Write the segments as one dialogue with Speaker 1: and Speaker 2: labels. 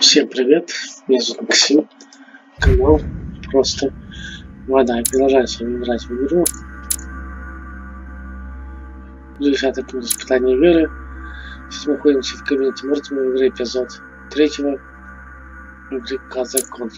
Speaker 1: Всем привет, меня зовут Максим, канал Просто Вода. Я продолжаю с вами играть в игру. 10-й пункт испытания веры. Сейчас мы находимся в кабинете Мортима в игре эпизод 3-го игры Казакон.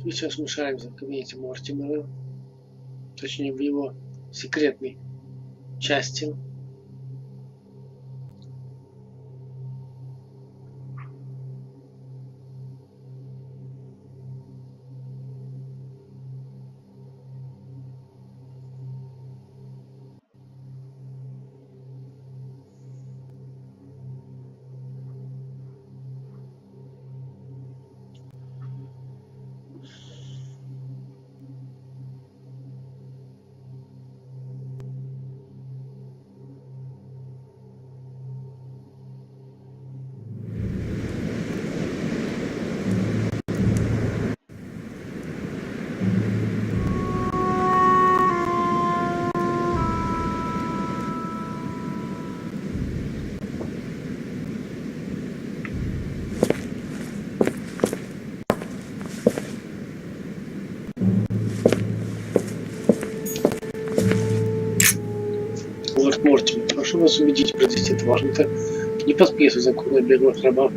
Speaker 1: И сейчас мы шаримся в кабинете Мортимера, точнее в его секретной части. Лорд Мортимер, прошу вас убедить президента Вашингтона не подписывать закон о беглых рабах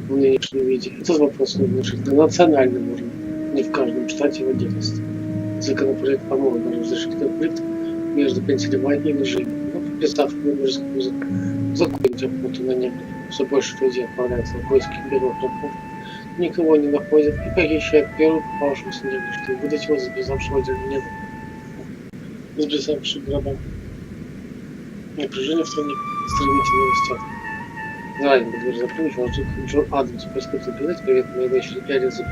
Speaker 1: в нынешнем виде. Этот вопрос нужно решить на национальном уровне, не в каждом штате его отдельности. Законопроект поможет нам разрешить конфликт между Пенсильванией и Нижней. Но подписав мужескую узаконить охоту на негров, все больше людей отправляются на поиски беглых рабов, никого не находят и похищают первого попавшегося негра, чтобы выдать его за сбежавшего негра. Сбежавшего раба. Напряжение в стране стремительно растет. Заранее благодарю за помощь, ваш друг Джон Адамс. Прескриптив передать привет моей дочери Элизабет.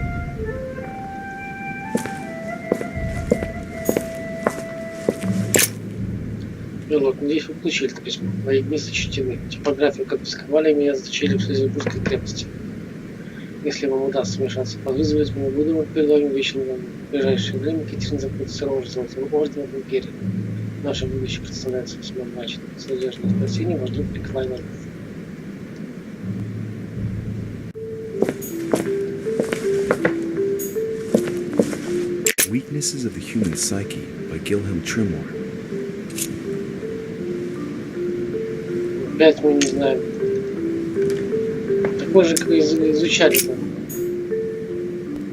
Speaker 1: Милорд, надеюсь, вы получили это письмо. Мои дни сочтены. Типографию конфисковали, и меня заточили в Шлиссельбургской крепости. Если вам удастся вмешаться, подвызывать меня, буду перед вами вечно вам. В ближайшее время Катерина закроется рожь Золотого ордена в империи. Наше будущее представляется весьма мрачным. С надеждой на спасение ваш друг Николай Норм.
Speaker 2: Weaknesses of the Human Psyche by Gilhelm Trimore.
Speaker 1: Опять мы не знаем. Такой же, как изучали-то.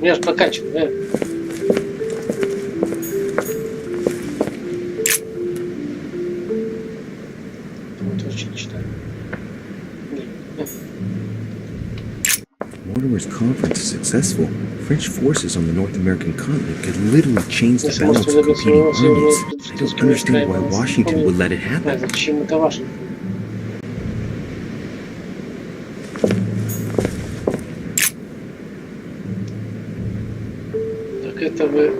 Speaker 1: Меня же прокачивают, да?
Speaker 2: Mortimer's conference is successful. French forces on the North American continent could literally change the balance of competing armies. I don't understand why Washington would let it happen.
Speaker 1: Зачем это Вашингтон? Так это вы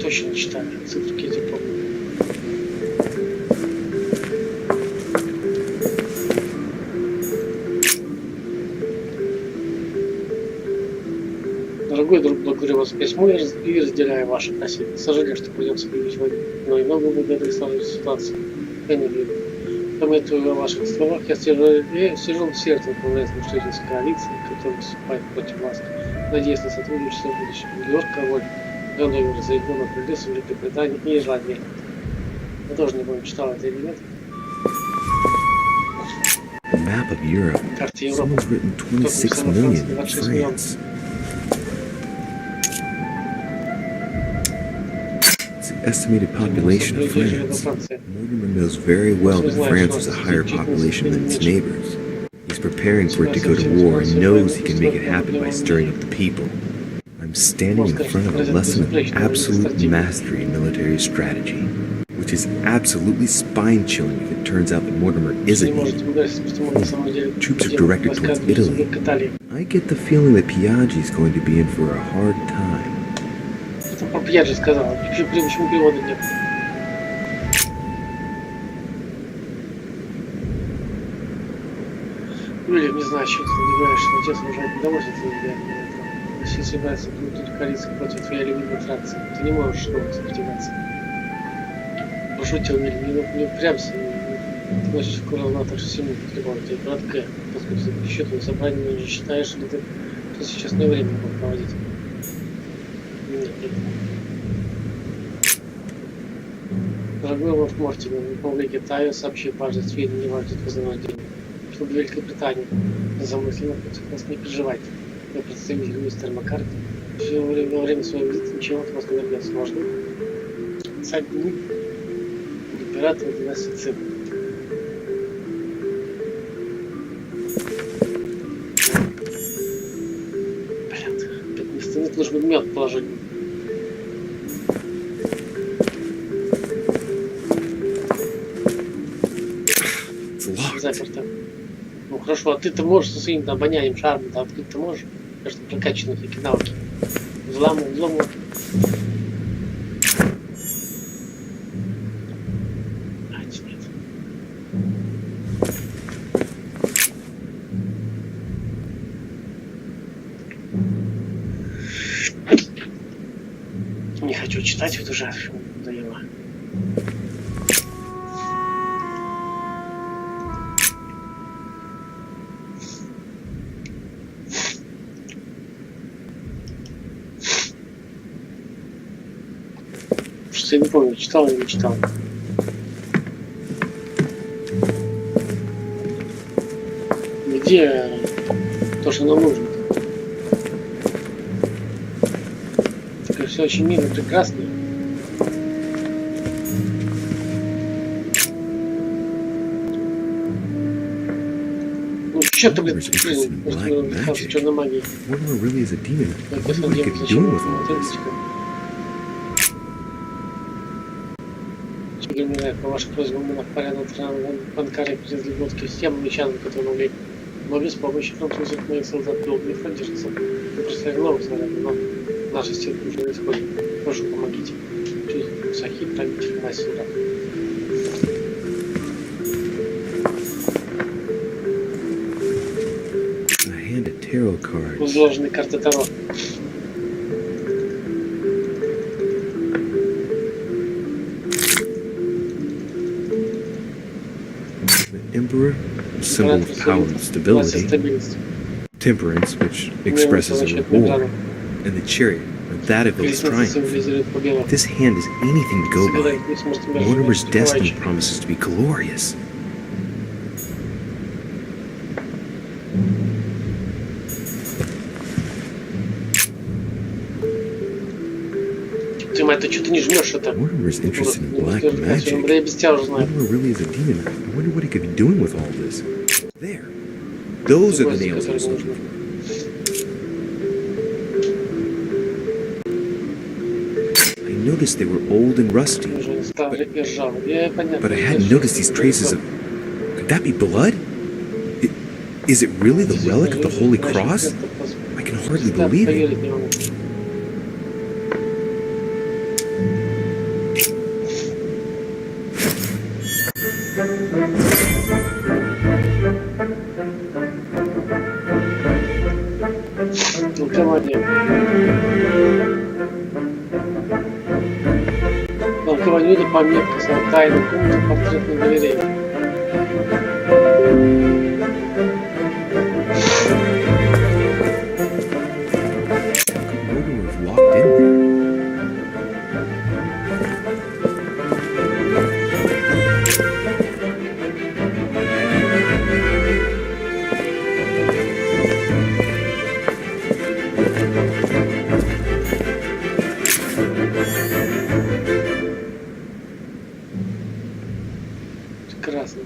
Speaker 1: точно читали, цифрки эти помню. Дорогой друг, благодарю вас за письмо и разделяю ваши опасения. Сожалею, что придется объявить войну, но и много благодарю сложившейся ситуации. Я не верю. Пометую о ваших словах, я сижу в сердце управляется представительской коалиции, которая выступает против вас. Надеюсь на сотрудничество в будущем. Нью-Йорк, король, Ганновер, Соединенное Королевство, Великобритания и Ирландия. Я тоже не помню, читал это или нет.
Speaker 2: Map of Europe.
Speaker 1: Карта Европы.
Speaker 2: Someone's written 26 million in France. Estimated population of France. Mortimer knows very well that France has a higher population than its neighbors. He's preparing for it to go to war and knows he can make it happen by stirring up the people. I'm standing in front of a lesson of absolute mastery in military strategy. With which is absolutely spine-chilling if it turns out that Mortimer is a thief. Troops are directed towards Italy. I get the feeling that Piaggi's going to be in for a hard time.
Speaker 1: Это про Пьяджи сказал. Почему перевода нет? Уильям, не знаю, что ты надеваешь, но отец уважает удовольствие твоего влияния. Если собирается крутить коалицию против твоей любимой фракции, ты не можешь снова сопротивляться. Прошу тебя, Уильям, не упрямься. Ты носишь в коронатор всему потребовать. Это брат К. Поскольку ты считываешь собрание, не считаешь, что сейчас не время проводить. Нет, нет. Дорогой лорд Мортимер, Республике Тайо сообщит важные сведения, важные вознаграждения. Чтобы Великобритания замысленно против нас не переживайте. Я представитель мистера Маккарти. Все во время своего визита ничего от вас не добьется. Можно писать дни императора династии Цин. Блядь, опять вместо них нужно мед положить. Заперто. Ну хорошо, а ты-то можешь со своим обонянием, шармом, да, открыть ты можешь? Потому что прокачаны такие навыки. Взлому. Нет. Не хочу читать эту жарфу, надоело. Я не помню, читал или не читал. Где то, что нам нужно? Так все очень мило, прекрасно. Ну что ты, блин, черной магии? По вашей просьбе мы порядок банкарей привезли водки с тем мечанам, которые могли. Но без помощи французов моих солдат долго не продержится. Мы просто новых снарядов, но наши силы уже не исходят. Прошу, помогите. Чуть Сахи, правитель нас сюда. Возложенные карты Таро.
Speaker 2: Emperor, symbol of power and stability. Temperance, which expresses a reward. And the Chariot, that evokes triumph. This hand is anything to go by. Mortimer's destiny promises to be glorious.
Speaker 1: Это что ты не жмешь это?
Speaker 2: Mortimer's interested in black magic. Mortimer really is a demon. I wonder what he could be doing with all this. There. Those are the nails I was looking for. I noticed they were old and rusty. But I hadn't noticed these traces of... Could that be blood? Is it really the relic of the Holy Cross? I can hardly believe it.
Speaker 1: Толкование пометка за тайну комнату портретной галереи. Прекрасно.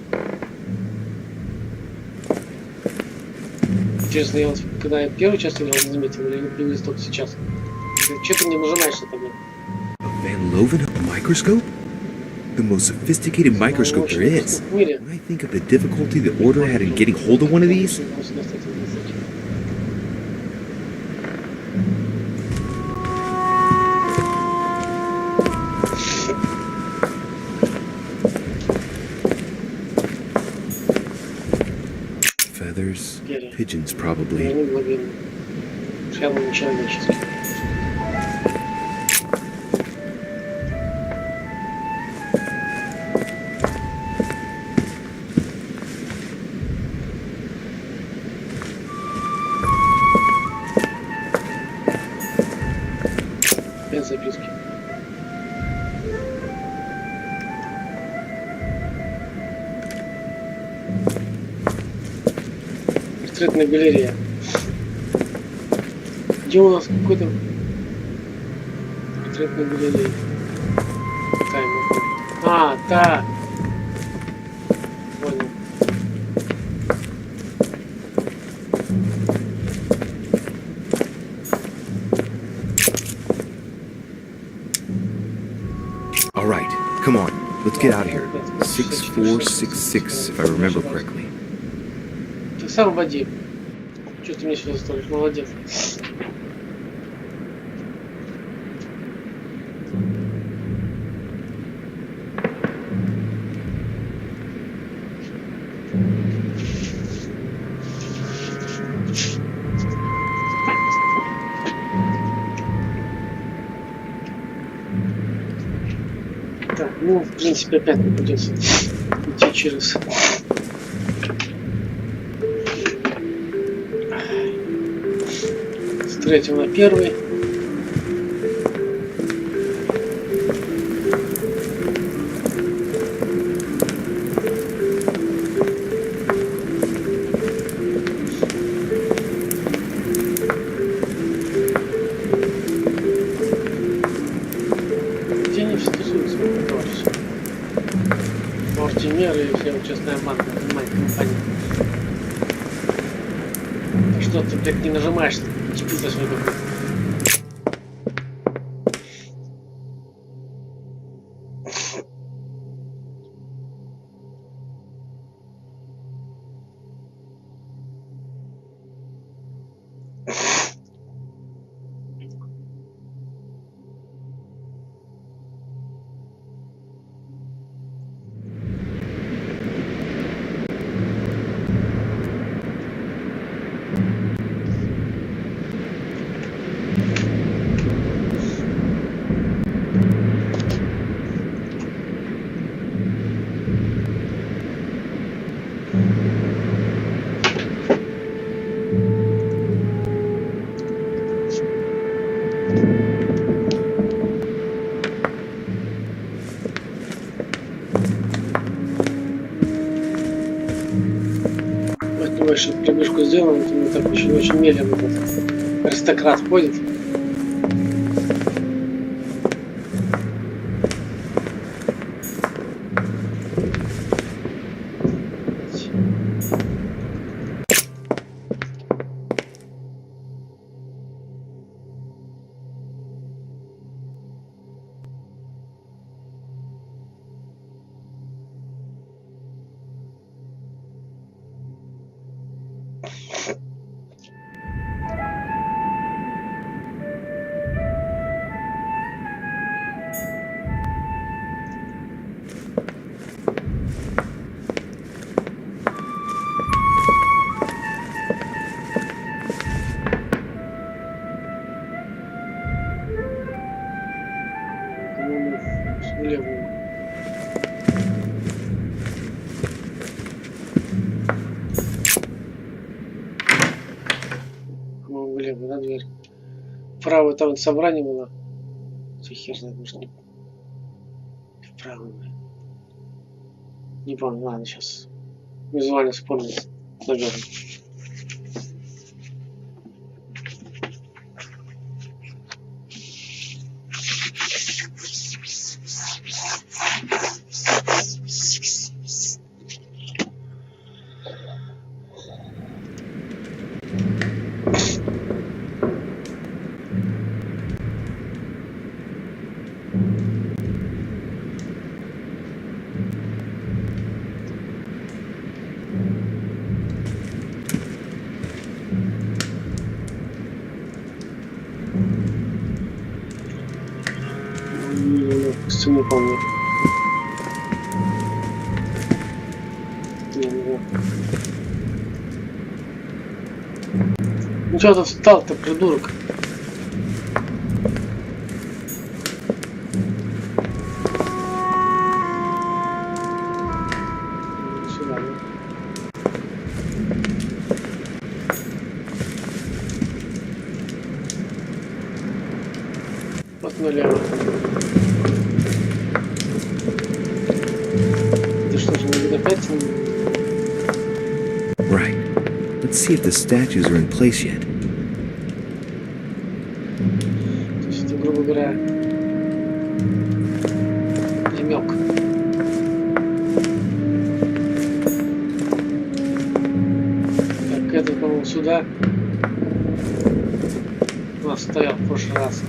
Speaker 1: Интересно, я вот, когда я первую часть играл, не заметил, или не появились только сейчас. Что ты не нажимаешь это, блин?
Speaker 2: Van Loven microscope? the most sophisticated microscope there is.
Speaker 1: В мире.
Speaker 2: When I think of the difficulty the Order had in getting hold of one of these, feathers, pigeons probably.
Speaker 1: Они глубинные. Явно не человеческие. Опять записки. Портретная галерея. Где у нас какой-то портретная галерея? Тайм. А, так. Понял.
Speaker 2: All right, come on, let's get out of here. 6466, if I remember correctly.
Speaker 1: Ты сам води. Что ты мне сюда ставишь? Молодец. Так, ну, в принципе, опять мне придется идти через... С 3 на 1. Где они все тусуются, товарищи? Можете меры, если я честная манка, понимаете, компания. Что ты, блядь, не нажимаешь? Чипица свой какой-то. Больше пробежку сделаем, то мы так очень медленно этот аристократ ходит. Левую. По-моему, влево, на дверь. Вправо там собрание было. Что хер знает, может не. Вправо. Не помню, ладно, сейчас визуально вспомнить, наверное. допустим, не помню. Ну что ты встал-то, придурок? Сюда, да? Вот налево. Это что же, не опять?
Speaker 2: Right. Let's see if the statues are in place yet.
Speaker 1: То есть это, грубо говоря, намек. Так, этот, по-моему, сюда. У нас стоял в прошлый раз.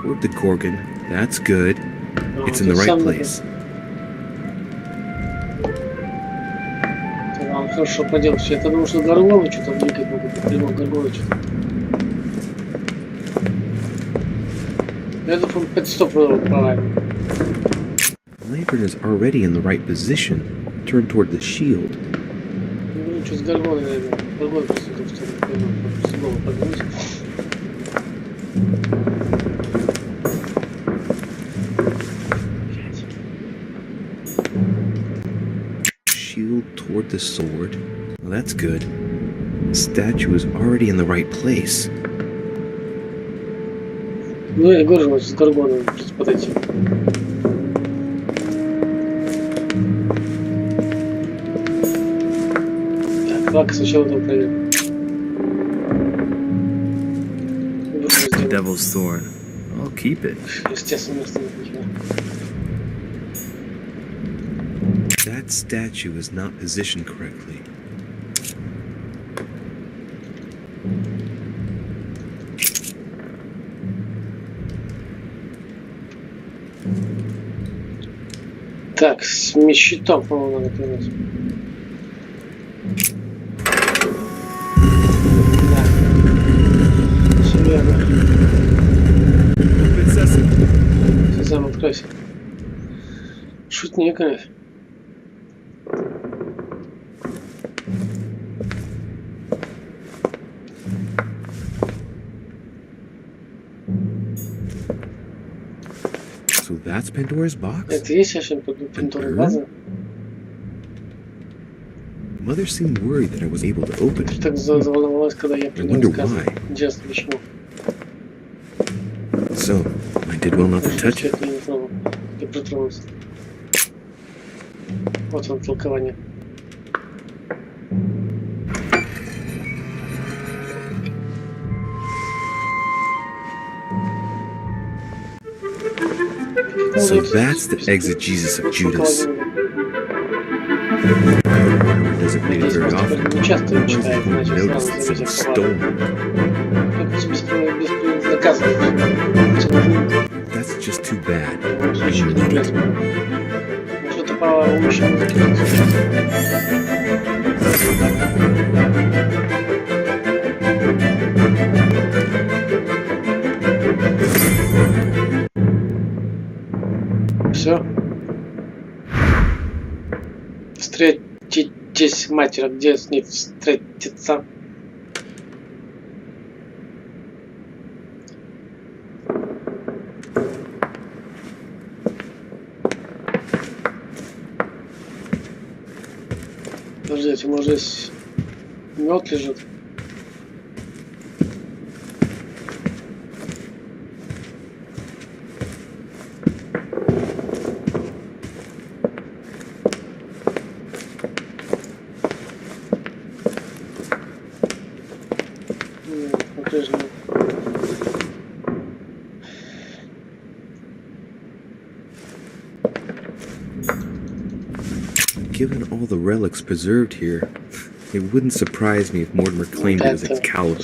Speaker 2: Toward the Gorgon. That's good. It's in the right place.
Speaker 1: Вам хорошо поделать. Я думал, что Горгоны что-то двигать могут. Прямо Горгоны что-то. Я думаю, 500 правильно.
Speaker 2: Lantern is already in the right position. Turn toward the shield.
Speaker 1: Ну, что с Горгоной, наверное. Горгоны просто в сторону. Снова поднялись.
Speaker 2: Shield toward the sword. Well, that's good. The statue is already in the right place.
Speaker 1: Ну, я говорю, с Горгоной подойти. Так, ладно, сначала это проверим.
Speaker 2: Devil's Thorn. I'll keep it.
Speaker 1: Естественно, что ничего.
Speaker 2: That statue is not positioned correctly.
Speaker 1: Так, с щитом, по-моему, надо принять. Да. Все верно. Сам откройся. Шутник, конечно.
Speaker 2: So that's Pandora's box?
Speaker 1: Это есть вообще Пандора база?
Speaker 2: Mother seemed worried that I was able to open
Speaker 1: Ты
Speaker 2: it.
Speaker 1: так заволновалась, когда я
Speaker 2: I
Speaker 1: принял
Speaker 2: wonder
Speaker 1: сказ.
Speaker 2: why.
Speaker 1: Интересно, почему?
Speaker 2: So, I did well not to touch it.
Speaker 1: Я не тронул. Я притронулся. Вот он, толкование.
Speaker 2: So that's the exegesis of Judas. Doesn't read it very often.
Speaker 1: Не часто его
Speaker 2: Otherwise, he
Speaker 1: читает,
Speaker 2: won't
Speaker 1: значит,
Speaker 2: notice
Speaker 1: сразу
Speaker 2: that
Speaker 1: заметил
Speaker 2: something's
Speaker 1: слова.
Speaker 2: stolen.
Speaker 1: Только безнаказанно.
Speaker 2: That's just too bad.
Speaker 1: Очень
Speaker 2: I need it.
Speaker 1: Что-то по умещению Все. Встретитесь, матери, где с ней встретиться? Подождите, может здесь мед лежит? По-прежнему.
Speaker 2: Given all the relics preserved here, it wouldn't surprise me if Mortimer claimed it was Excalibur.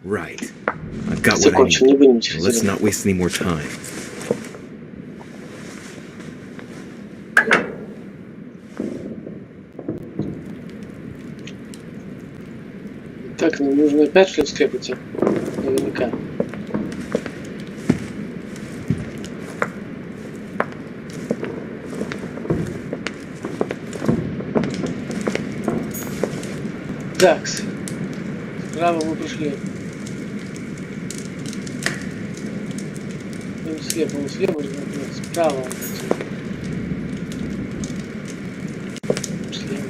Speaker 2: Right. I've got what I need. Let's not waste any more time.
Speaker 1: Так, нам нужно опять что ли скрепиться? Наверняка. Такс. Справа мы пришли. Слева же надо, справа. Слева.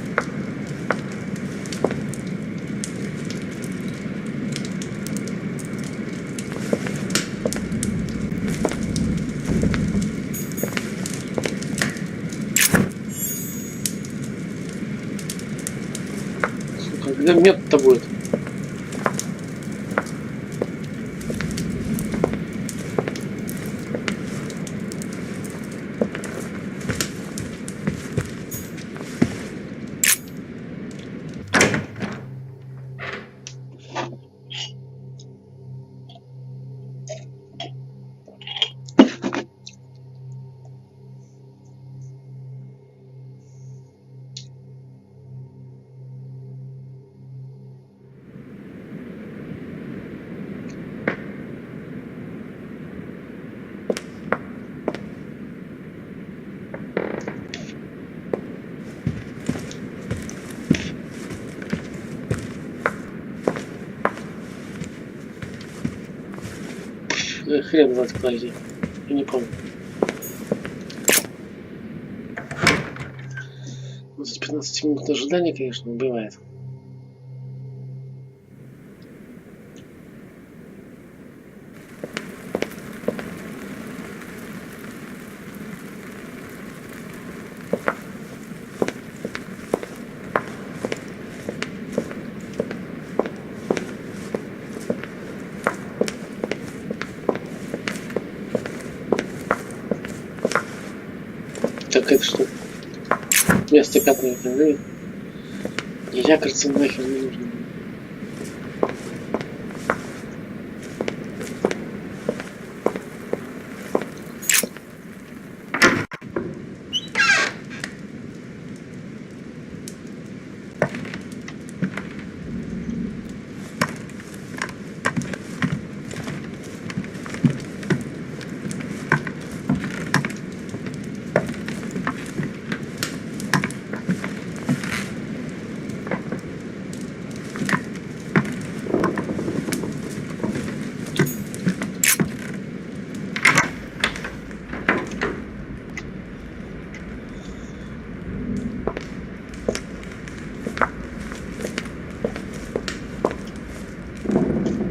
Speaker 1: Сука, когда метод-то будет? Хрен знает, куда идти. Я не помню. 15 минут ожидания, конечно, убивает. Так это что? Место пятое, да? Якорца нахер не нужно.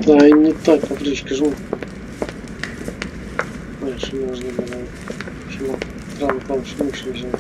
Speaker 1: Да, не так, смотри, скажу. Раньше можно было. Почему? Странно, получше лучше лежит.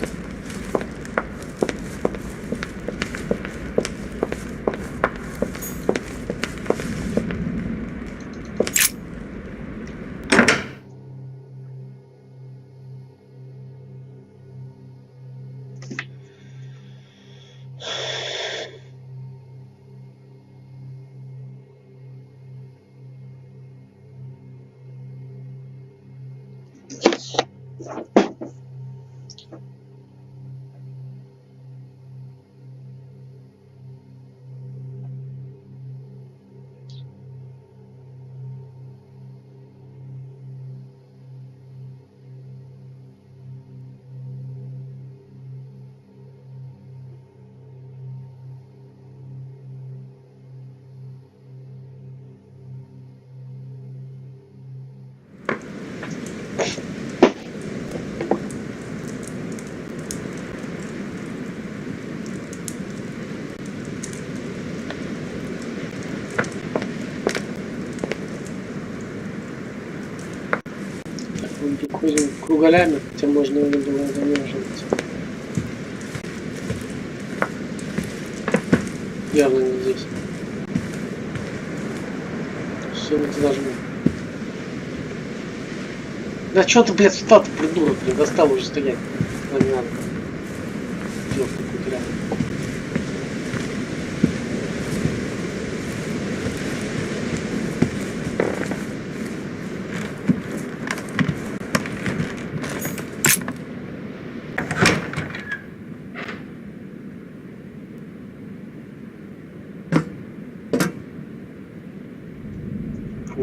Speaker 1: Ходим кругалями, хотя можно его было задерживать. Явно не здесь. Все это нажму. Да что ты, блядь, встал-то, придурок, блядь, достал уже стоять. Не надо. Идёт какой-то рядом.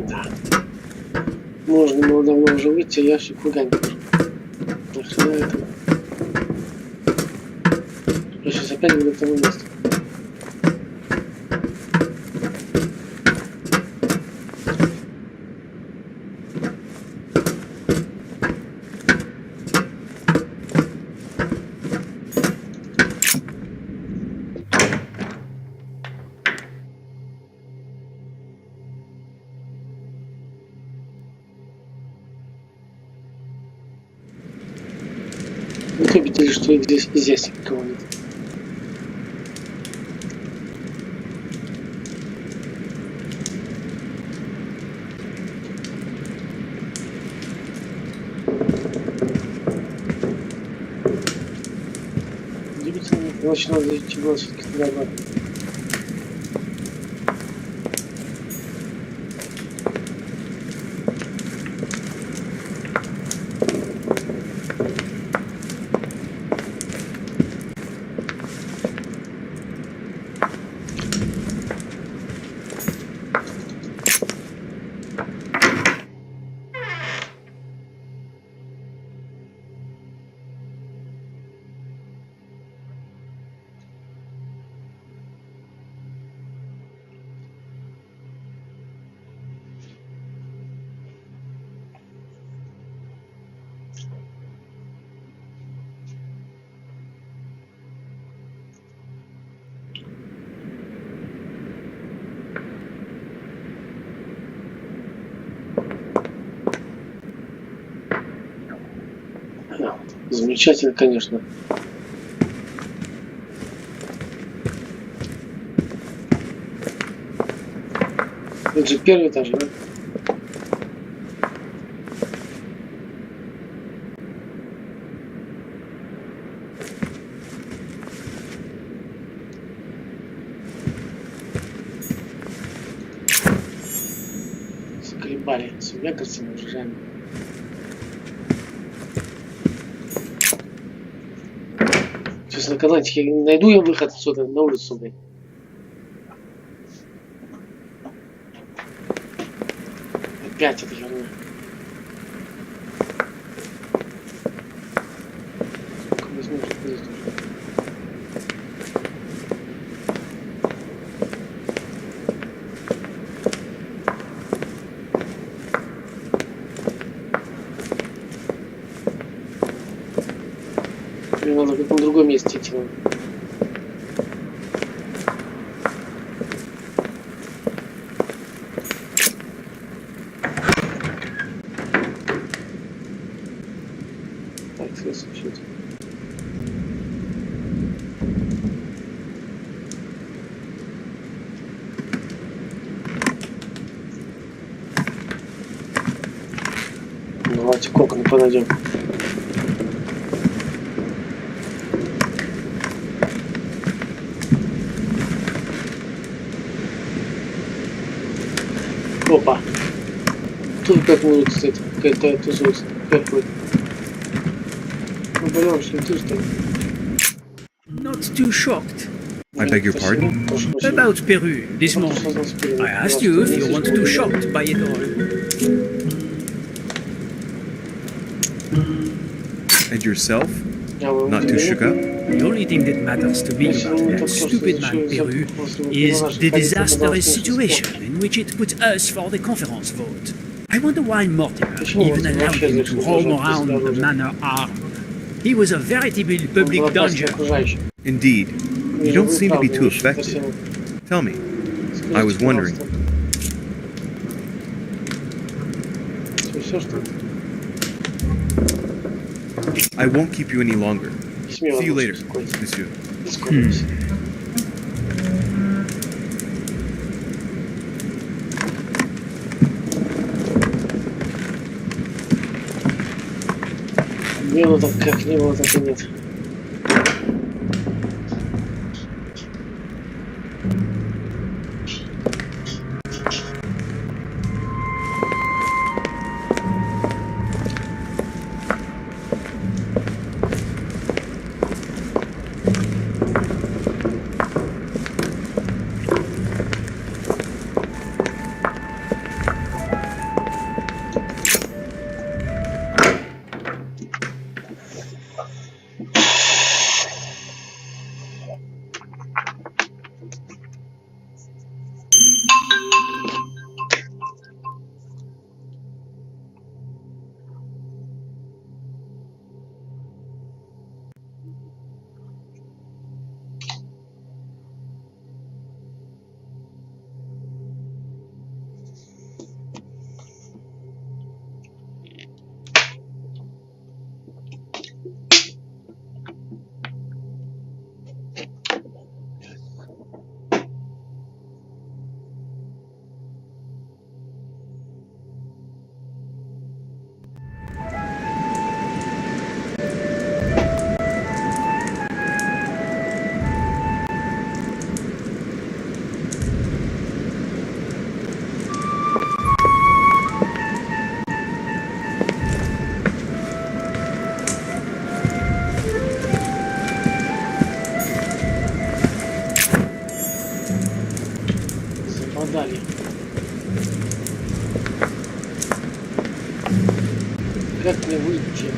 Speaker 1: Да. Можно было давно уже выйти, а ящик выгонять. Нахрена это? Я сейчас опять буду к тому месту. Вы убедили, что здесь никого нет. Удивительно, значит, надо идти было все-таки туда обратно. Замечательно, конечно. Это же первый этаж, да? Заколебали с вегарцами уже реально. Сейчас на канатике найду я выход отсюда на улицу, блядь. Опять эта херня. Возьму, здесь тоже. Мне надо в каком другом месте идти. Так, сейчас чуть. Давайте к окну подойдем. Опа. Тут как будет, кстати, какая-то тусуется. Как будет? Ну, блин, что ты что?
Speaker 3: Not too shocked.
Speaker 2: I beg your pardon?
Speaker 3: About Peru this morning. I asked you if you weren't too shocked by it all.
Speaker 2: And yourself? Not too shook up?
Speaker 3: The only thing that matters to me about that stupid man Peru is the disastrous situation in which it put us for the conference vote. I wonder why Mortimer even allowed him to roam around the manor armed. He was a veritable public danger.
Speaker 2: Indeed. You don't seem to be too affected. Tell me. I was wondering. I won't keep you any longer. See you later, monsieur.
Speaker 1: Мило так как не было, так и нет. Западали. Как мне выйти?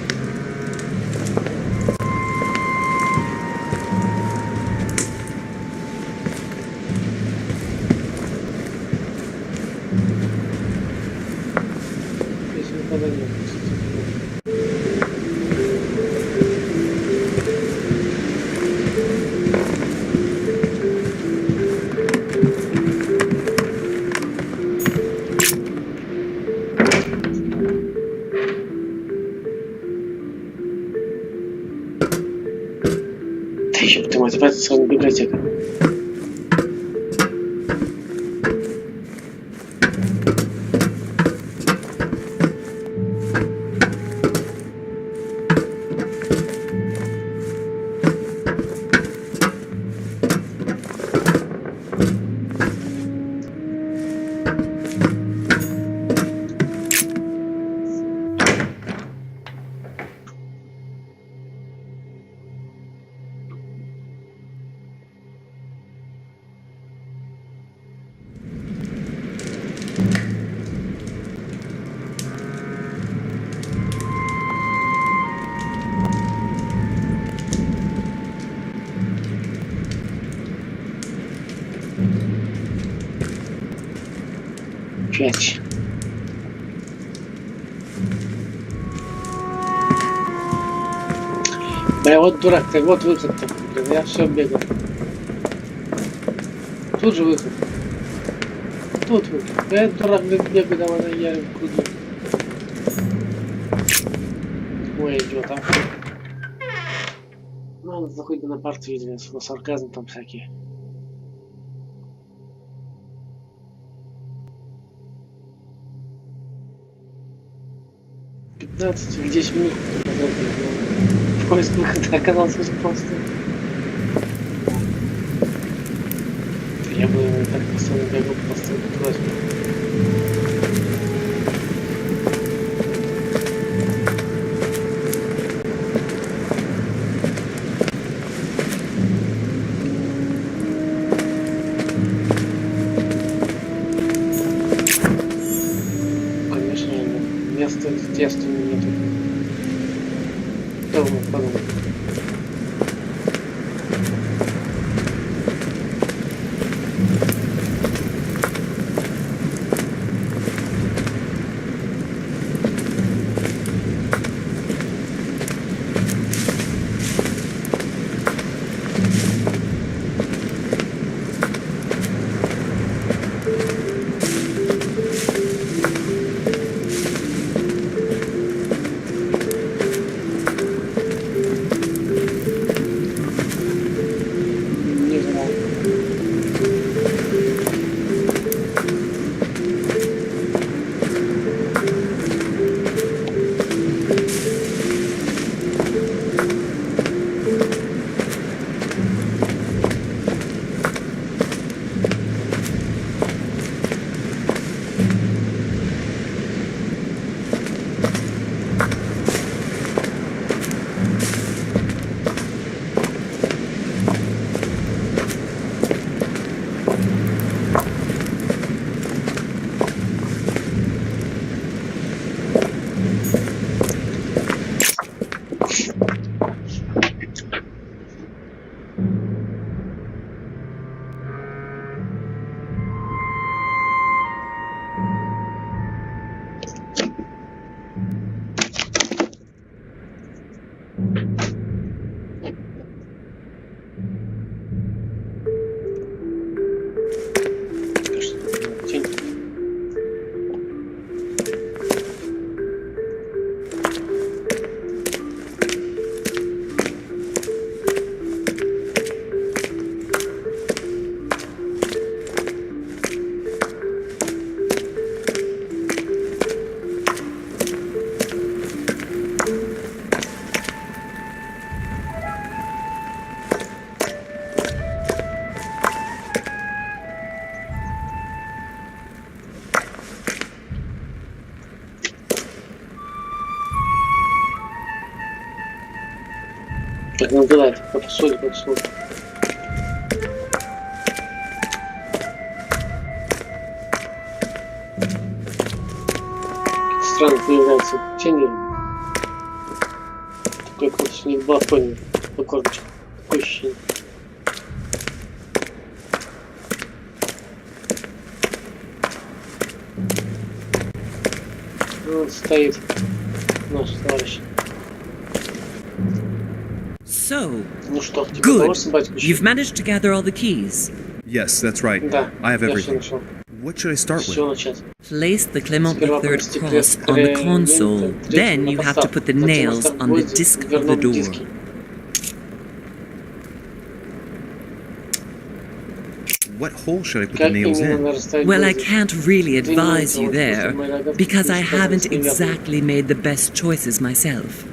Speaker 1: Если никогда не опустится. Ёб ты мать, опять своя библиотека. Пять. Да вот дурак ты, вот выход-то, блин, я все бегал. Тут же выход. Тут выход. Я дурак бегаю, давай на яре в круги. Ой, идет, а. Ну, надо заходить на парт, видимо, сарказм там всякие. 15 или 10 минут поиск выхода оказался очень простым. Я бы так постоянно бегал по стрелку. Конечно, места естественно нету. Кто бы подумал? Так надо, как соль, как соль. Странно появляется тени. Такой вот не балконе, по короче. Такое ощущение. Вот стоит наш товарищ.
Speaker 4: So,
Speaker 1: Ну что, тебе
Speaker 4: good.
Speaker 1: удалось собрать ключи?
Speaker 4: You've managed to gather all the keys.
Speaker 2: Yes, that's right.
Speaker 1: Да,
Speaker 2: I have
Speaker 1: я всё
Speaker 2: everything.
Speaker 1: нашел.
Speaker 2: What should I start
Speaker 1: С
Speaker 2: with?
Speaker 1: чего начать?
Speaker 4: Place the Clement
Speaker 1: Сперва
Speaker 4: III
Speaker 1: провести
Speaker 4: cross
Speaker 1: крест
Speaker 4: on the
Speaker 1: Клемента
Speaker 4: console.
Speaker 1: III
Speaker 4: Then
Speaker 1: на
Speaker 4: you have to
Speaker 1: подставку.
Speaker 4: put the
Speaker 1: Затем
Speaker 4: nails
Speaker 1: оставь
Speaker 4: on the
Speaker 1: гвозди
Speaker 4: disc
Speaker 1: в
Speaker 4: of the
Speaker 1: дверном
Speaker 4: door.
Speaker 1: диске.
Speaker 2: What hole should I put the
Speaker 1: Как
Speaker 2: nails
Speaker 1: именно
Speaker 2: in?
Speaker 1: надо расставить
Speaker 4: Well, I
Speaker 1: гвозди?
Speaker 4: can't really
Speaker 1: Ты не
Speaker 4: advise you
Speaker 1: можешь,
Speaker 4: there,
Speaker 1: просто мои догадки
Speaker 4: because I
Speaker 1: не
Speaker 4: haven't
Speaker 1: совпадают с неверными.
Speaker 4: exactly made the best choices myself.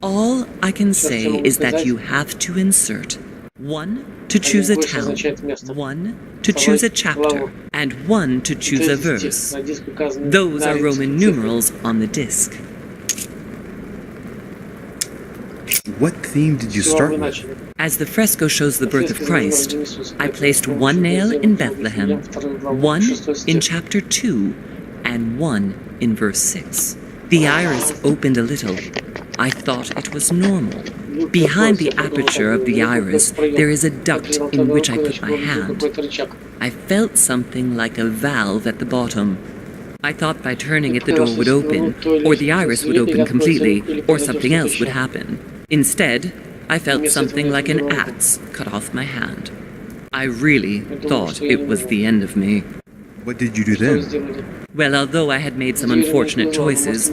Speaker 4: All I can
Speaker 1: Всё, что
Speaker 4: say
Speaker 1: могу
Speaker 4: is that
Speaker 1: сказать.
Speaker 4: you have to insert 1 to choose a
Speaker 1: гвоздь
Speaker 4: town,
Speaker 1: означает место.
Speaker 4: 1 to
Speaker 1: Второй
Speaker 4: choose a
Speaker 1: главу.
Speaker 4: chapter, and 1 to choose a verse.
Speaker 1: На диске указаны
Speaker 4: Those are
Speaker 1: на
Speaker 4: Roman
Speaker 1: цифры.
Speaker 4: numerals on the disc.
Speaker 2: What theme did you
Speaker 1: С чего
Speaker 2: start
Speaker 1: вы
Speaker 2: with?
Speaker 1: начали?
Speaker 4: As the fresco shows the birth of
Speaker 1: Фрески
Speaker 4: Christ,
Speaker 1: изображения Иисуса.
Speaker 4: I
Speaker 1: Первый
Speaker 4: placed
Speaker 1: пункт,
Speaker 4: one nail
Speaker 1: сделан
Speaker 4: in
Speaker 1: в
Speaker 4: Bethlehem,
Speaker 1: Вифлеем, вторую главу,
Speaker 4: 1
Speaker 1: шестой
Speaker 4: in
Speaker 1: стих.
Speaker 4: chapter 2, and 1 in verse 6. The iris opened a little. I thought it was normal. Behind the aperture of the iris, there is a duct in which I put my hand. I felt something like a valve at the bottom. I thought by turning it the door would open, or the iris would open completely, or something else would happen. Instead, I felt something like an axe cut off my hand. I really thought it was the end of me.
Speaker 2: What did you do
Speaker 1: Что вы
Speaker 2: then?
Speaker 1: сделали?
Speaker 4: Well, although I had made some unfortunate choices,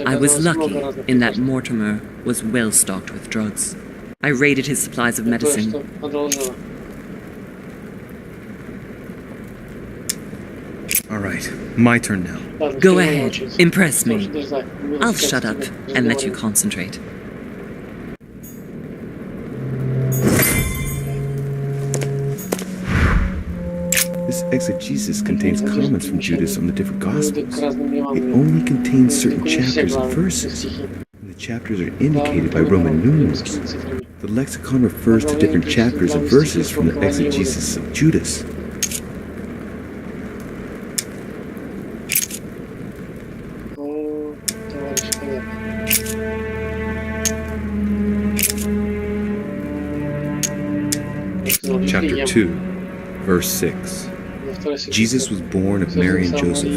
Speaker 4: I was lucky in that Mortimer was well stocked with drugs. I raided his supplies of
Speaker 1: То,
Speaker 4: medicine.
Speaker 1: что одолжила.
Speaker 2: All right, my turn now.
Speaker 1: Ладно,
Speaker 4: Go
Speaker 1: теперь моя
Speaker 4: ahead,
Speaker 1: очередь.
Speaker 4: impress
Speaker 1: Потому
Speaker 4: me.
Speaker 1: что даже знаю, мы
Speaker 4: I'll
Speaker 1: сейчас
Speaker 4: shut up
Speaker 1: тебе
Speaker 4: and let you
Speaker 1: разговариваем.
Speaker 4: concentrate.
Speaker 2: This exegesis contains comments from Judas on the different
Speaker 1: Люди к
Speaker 2: Gospels.
Speaker 1: разным
Speaker 2: It
Speaker 1: Евангелиям.
Speaker 2: only contains certain
Speaker 1: Далеко не все
Speaker 2: chapters and
Speaker 1: главы, все
Speaker 2: verses,
Speaker 1: стихи.
Speaker 2: and the chapters are
Speaker 1: Главы
Speaker 2: indicated by
Speaker 1: по
Speaker 2: Roman
Speaker 1: номерам,
Speaker 2: numerals.
Speaker 1: римскими цифрами.
Speaker 2: The lexicon refers to different chapters and verses from the exegesis of Judas.
Speaker 1: О, товарищ, понятно. Я сказал,
Speaker 2: Chapter
Speaker 1: Вифлеем.
Speaker 2: 2, verse 6.
Speaker 1: Во второй стихе
Speaker 2: Jesus was born of Mary and Joseph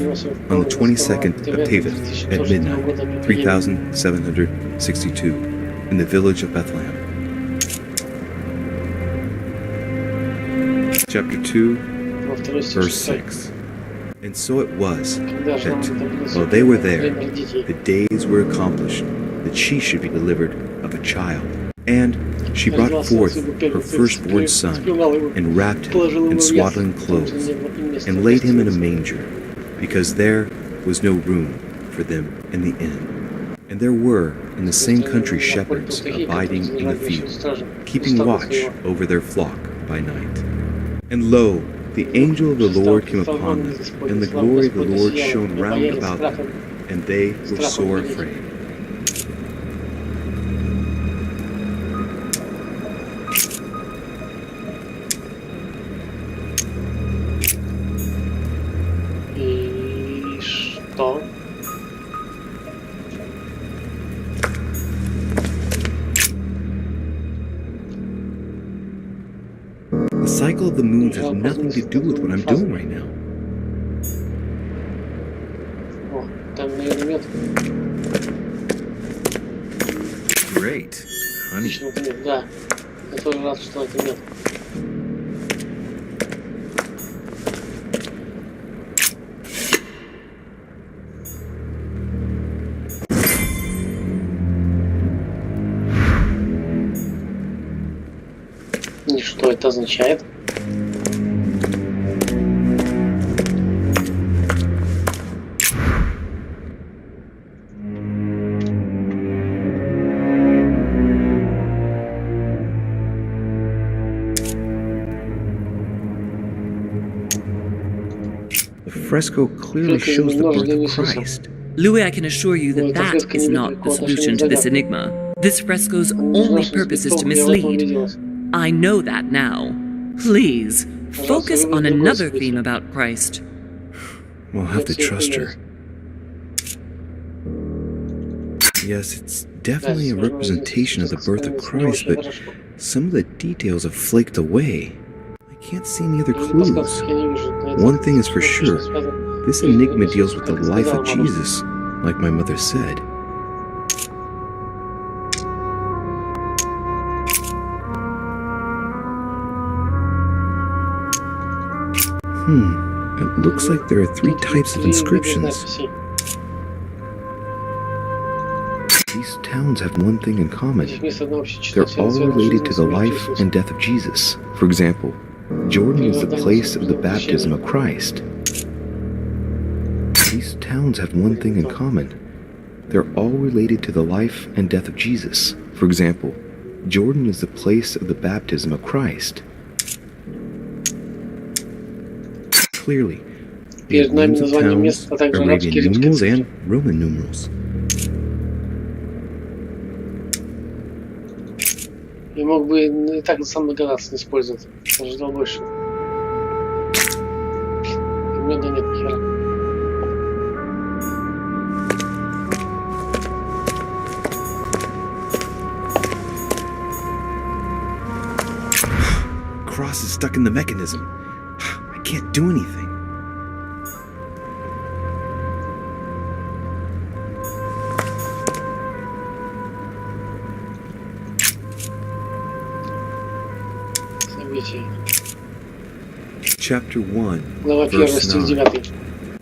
Speaker 2: on the 22nd of Tevet at midnight, 3762, in the village of Bethlehem. Chapter 2,
Speaker 1: Во второй стих
Speaker 2: verse
Speaker 1: 6.
Speaker 2: 6. And so it was
Speaker 1: Когда же
Speaker 2: that,
Speaker 1: нам это
Speaker 2: while they were there,
Speaker 1: время родить
Speaker 2: the days were accomplished that she should be delivered of a child. And she brought forth her firstborn son, and wrapped him in swaddling clothes, and laid him in a manger, because there was no room for them in the inn. And there were in the same country shepherds abiding in the field, keeping watch over their flock by night. And lo, the angel of the Lord came upon them, and the glory of the Lord shone round about them, and they were sore afraid.
Speaker 1: И что?
Speaker 2: The cycle of the moons has nothing to do with what I'm doing right now.
Speaker 1: О, там, наверное, мед.
Speaker 2: Great, honey.
Speaker 1: Отлично, это мед, да. Я тоже рад, что это мед. И что это означает?
Speaker 2: The fresco clearly shows the birth of Christ.
Speaker 4: Louis, I can assure you that that is not the solution to this enigma. This fresco's only purpose is to mislead. I know that now. Please, focus on another theme about Christ.
Speaker 2: We'll have to trust her. Yes, it's definitely a representation of the birth of Christ, but some of the details have flaked away. I can't see any other clues. One thing is for sure, this enigma deals with the life of Jesus, like my mother said. It looks like there are 3 types of inscriptions. These towns have one thing in common. They're all related to the life and death of Jesus. For example, Jordan is the place of the baptism of Christ. These towns have one thing in common. They're all related to the life and death of Jesus. For example, Jordan is the place of the baptism of Christ. Clearly, the names of towns are Arabian numerals and Roman numerals.
Speaker 1: И мог бы и так сам догадаться, не использовать. Ожидал больше. У меня да нет ни хера.
Speaker 2: Cross is stuck in the mechanism. I can't do anything. Chapter 1, verse 9.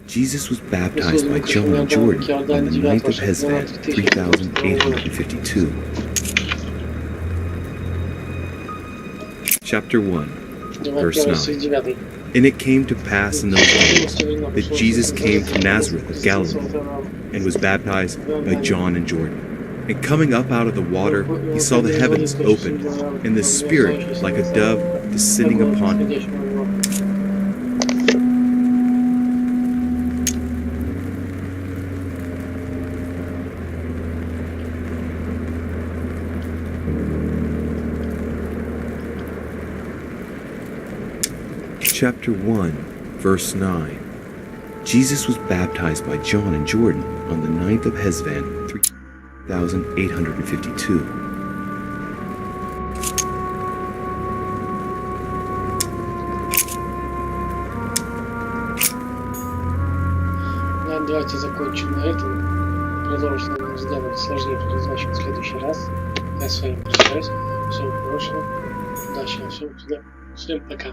Speaker 2: Jesus was baptized by John in Jordan on the 9th of Hesvan, 3852. Chapter 1, verse 9. And it came to pass in those days that Jesus came from Nazareth of Galilee and was baptized by John in Jordan. And coming up out of the water, he saw the heavens opened, and the Spirit, like a dove, descending upon him. Chapter 1, verse 9. Jesus was baptized by John in Jordan on the 9th of Hesvan, 3852.
Speaker 1: Давайте закончим на этом. Продолжим разговор сложнее перезвачивать в следующий раз. Я с вами прощаюсь. Всем хорошего, удачи, всем пока.